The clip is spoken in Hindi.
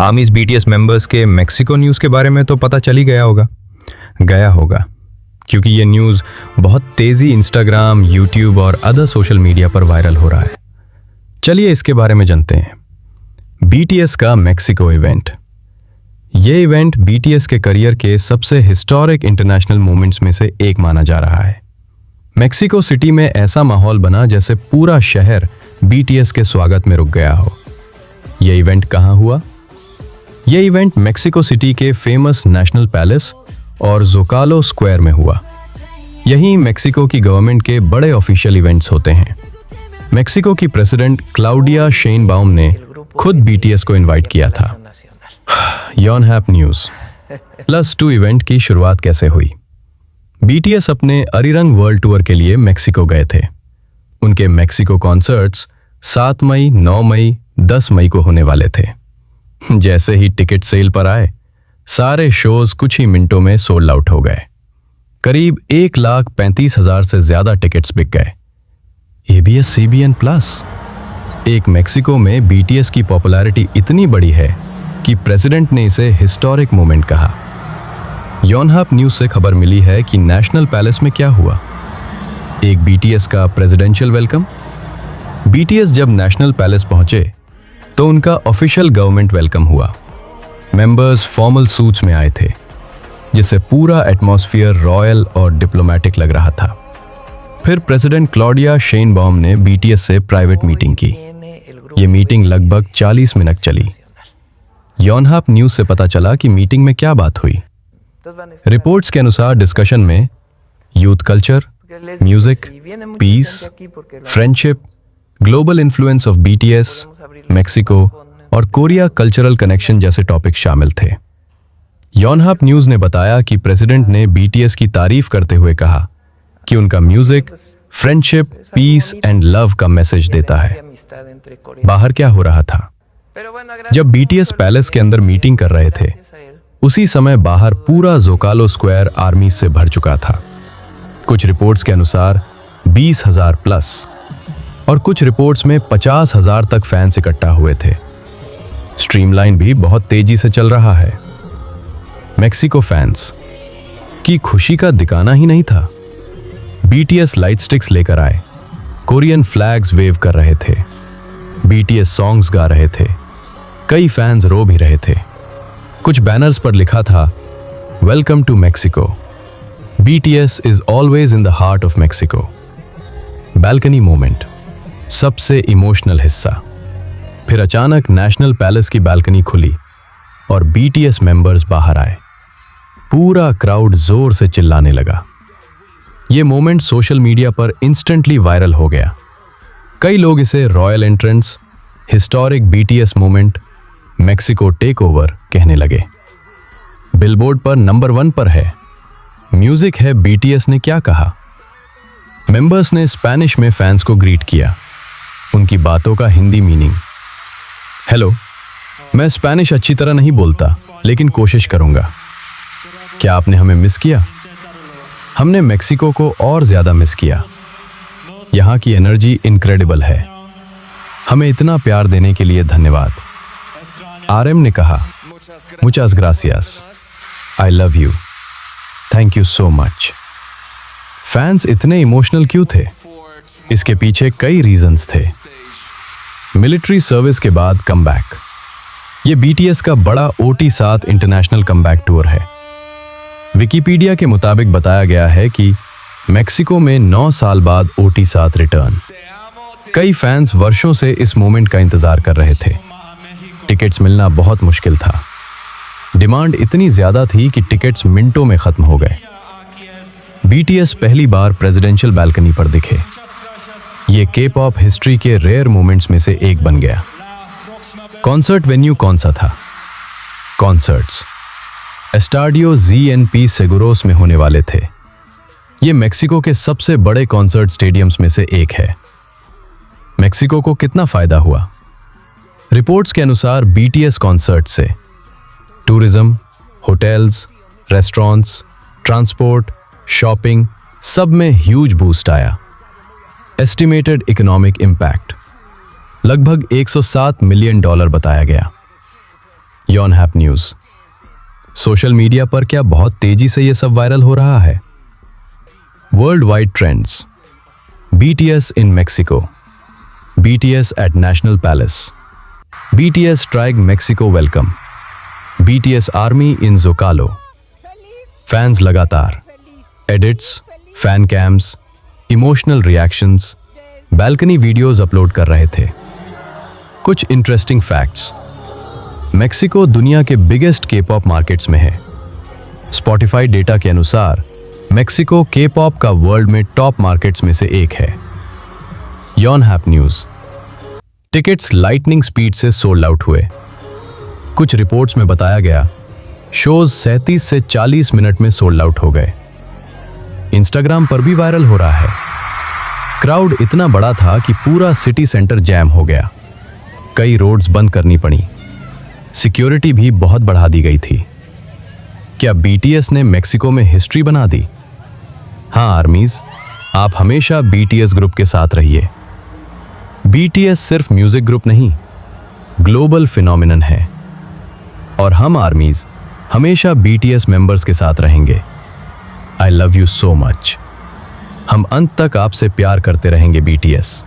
आर्मीज बीटीएस मेंबर्स के मेक्सिको न्यूज़ के बारे में तो पता चल ही गया होगा क्योंकि ये न्यूज़ बहुत तेज़ी इंस्टाग्राम, यूट्यूब और अदर सोशल मीडिया पर वायरल हो रहा है। चलिए इसके बारे में जानते हैं। बीटीएस का मेक्सिको इवेंट। ये इवेंट बीटीएस के करियर के सबसे हिस्टोरिक इंटरनेशनल मोमेंट्स में से एक माना जा रहा है। मेक्सिको सिटी में ऐसा माहौल बना जैसे पूरा शहर बीटीएस के स्वागत में रुक गया हो। यह इवेंट कहाँ हुआ? यह इवेंट मेक्सिको सिटी के फेमस नेशनल पैलेस और ज़ोकालो स्क्वायर में हुआ। यहीं मेक्सिको की गवर्नमेंट के बड़े ऑफिशियल इवेंट्स होते हैं। मेक्सिको की प्रेसिडेंट क्लाउडिया शेइनबाउम ने खुद बीटीएस को इनवाइट किया था। योनहैप न्यूज़। +2 इवेंट की शुरुआत कैसे हुई? बीटीएस अपने अरिरंग वर्ल्ड टूर के लिए मेक्सिको गए थे। उनके मेक्सिको कॉन्सर्ट्स 7 मई, 9 मई, 10 मई को होने वाले थे। जैसे ही टिकट सेल पर आए, सारे शोज कुछ ही मिनटों में सोल्ड आउट हो गए। करीब 1,35,000 से ज्यादा टिकट्स बिक गए। ABS CBN plus. एक मेक्सिको में बीटीएस की पॉपुलैरिटी इतनी बड़ी है कि प्रेसिडेंट ने इसे हिस्टोरिक मोमेंट कहा। योनहैप न्यूज़ से खबर मिली है कि नेशनल पैलेस में क्या हुआ। एक बीटीएस का प्रेसिडेंशियल वेलकम। बीटीएस जब नेशनल पैलेस पहुंचे तो उनका ऑफिशियल गवर्नमेंट वेलकम हुआ। मेंबर्स फॉर्मल सूट्स में आए थे, जिससे पूरा एटमॉस्फेयर रॉयल और डिप्लोमेटिक लग रहा था। फिर प्रेसिडेंट क्लाउडिया शेइनबाउम ने बीटीएस से प्राइवेट मीटिंग की। ये मीटिंग लगभग 40 मिनट चली। योनहैप न्यूज़ से पता चला कि मीटिंग में क्या बात हुई। रिपोर्ट्स के अनुसार डिस्कशन में youth culture, music, peace, friendship, global influence of BTS, Mexico और कोरिया कल्चरल कनेक्शन जैसे टॉपिक शामिल थे। योनहैप न्यूज़ ने बताया कि प्रेसिडेंट ने बीटीएस की तारीफ करते हुए कहा कि उनका music friendship, peace and love का मैसेज देता है। बाहर क्या हो रहा था? जब बीटीएस पैलेस के अंदर मीटिंग कर रहे थे, उसी समय बाहर पूरा ज़ोकालो स्क्वायर आर्मी से भर चुका था। कुछ रिपोर्ट्स के अनुसार 20,000 प्लस और कुछ रिपोर्ट्स में 50,000 तक फैंस इकट्ठा हुए थे। स्ट्रीमलाइन भी बहुत तेजी से चल रहा है। मेक्सिको फैंस की खुशी का दिखाना ही नहीं था। बीटीएस लाइट स्टिक्स लेकर आए, कोरियन फ्लैग्स वेव कर रहे थे, बीटीएस सॉन्ग्स गा रहे थे। कई फैंस रो भी रहे थे। कुछ बैनर्स पर लिखा था, welcome to Mexico, BTS is always in the heart of Mexico. Balcony moment, सबसे इमोशनल हिस्सा। फिर अचानक नेशनल पैलेस की बैल्कनी खुली और बीटीएस मेंबर्स बाहर आए। पूरा क्राउड जोर से चिल्लाने लगा। ये मोमेंट सोशल मीडिया पर इंस्टेंटली वायरल हो गया। कई लोग इसे royal entrance, historic BTS moment, Mexico take over कहने लगे। बिलबोर्ड पर नंबर 1 पर है। म्यूजिक है बीटीएस ने क्या कहा। मेंबर्स ने स्पेनिश में फैंस को ग्रीट किया। उनकी बातों का हिंदी मीनिंग। हेलो, मैं स्पेनिश अच्छी तरह नहीं बोलता, लेकिन कोशिश करूंगा। क्या आपने हमें मिस किया? हमने मेक्सिको को और ज्यादा मिस किया। यहाँ की एनर्जी इनक्रेडिबल है। हमें इतना प्यार देने के लिए धन्यवाद। आरएम ने कहा, मुचास ग्रासियास, I love you, thank you so much. Fans इतने इमोशनल क्यों थे? इसके पीछे कई रीजंस थे। मिलिट्री सर्विस के बाद कमबैक। ये बीटीएस का बड़ा OT7 इंटरनेशनल कमबैक टूर है। विकिपीडिया के मुताबिक बताया गया है कि मेक्सिको में 9 साल बाद OT7 रिटर्न। कई फैंस वर्षों से इस मोमेंट का इंतजार कर रहे थे। टिकट्स मिलना बहुत मुश्किल था। डिमांड इतनी ज्यादा थी कि टिकट्स मिनटों में खत्म हो गए। बीटीएस पहली बार प्रेसिडेंशियल बैल्कनी पर दिखे। ये के-पॉप हिस्ट्री के रेयर मोमेंट्स में से एक बन गया। कॉन्सर्ट वेन्यू कौन सा था? कॉन्सर्ट्स एस्टाडियो ZNP सेगुरोस में होने वाले थे। ये मेक्सिको के सबसे बड़े कॉन्सर्ट स्टेडियम्स में से एक है। मेक्सिको को कितना फायदा हुआ? रिपोर्ट्स के अनुसार बीटीएस कॉन्सर्ट से tourism, hotels, restaurants, transport, shopping सब में ह्यूज बूस्ट आया। एस्टिमेटेड इकोनॉमिक इम्पैक्ट लगभग $107 मिलियन बताया गया। यॉनहैप न्यूज। सोशल मीडिया पर क्या बहुत तेजी से ये सब वायरल हो रहा है? World wide trends. BTS in Mexico. BTS at National Palace. BTS strike Mexico welcome. BTS Army in Zocalo. Fans लगातार edits, fan cams, emotional reactions, balcony videos upload कर रहे थे। कुछ इंटरेस्टिंग फैक्ट्स। मेक्सिको दुनिया के बिगेस्ट के-पॉप मार्केट्स में है। स्पॉटिफाई डेटा के अनुसार मेक्सिको के-पॉप का वर्ल्ड में टॉप मार्केट्स में से एक है। यॉनहैप न्यूज। टिकट्स लाइटनिंग स्पीड से सोल्ड आउट हुए। कुछ रिपोर्ट्स में बताया गया शोज 37 से 40 मिनट में सोल्ड आउट हो गए। इंस्टाग्राम पर भी वायरल हो रहा है। क्राउड इतना बड़ा था कि पूरा सिटी सेंटर जैम हो गया। कई रोड्स बंद करनी पड़ी। सिक्योरिटी भी बहुत बढ़ा दी गई थी। क्या BTS ने मेक्सिको में हिस्ट्री बना दी? हाँ आर्मीज, आप हमेशा BTS ग्रुप के साथ रहिए। BTS सिर्फ म्यूजिक ग्रुप नहीं, ग्लोबल फिनोमिनन है। और हम आर्मीज हमेशा BTS मेंबर्स के साथ रहेंगे। आई लव यू सो मच। हम अंत तक आपसे प्यार करते रहेंगे BTS।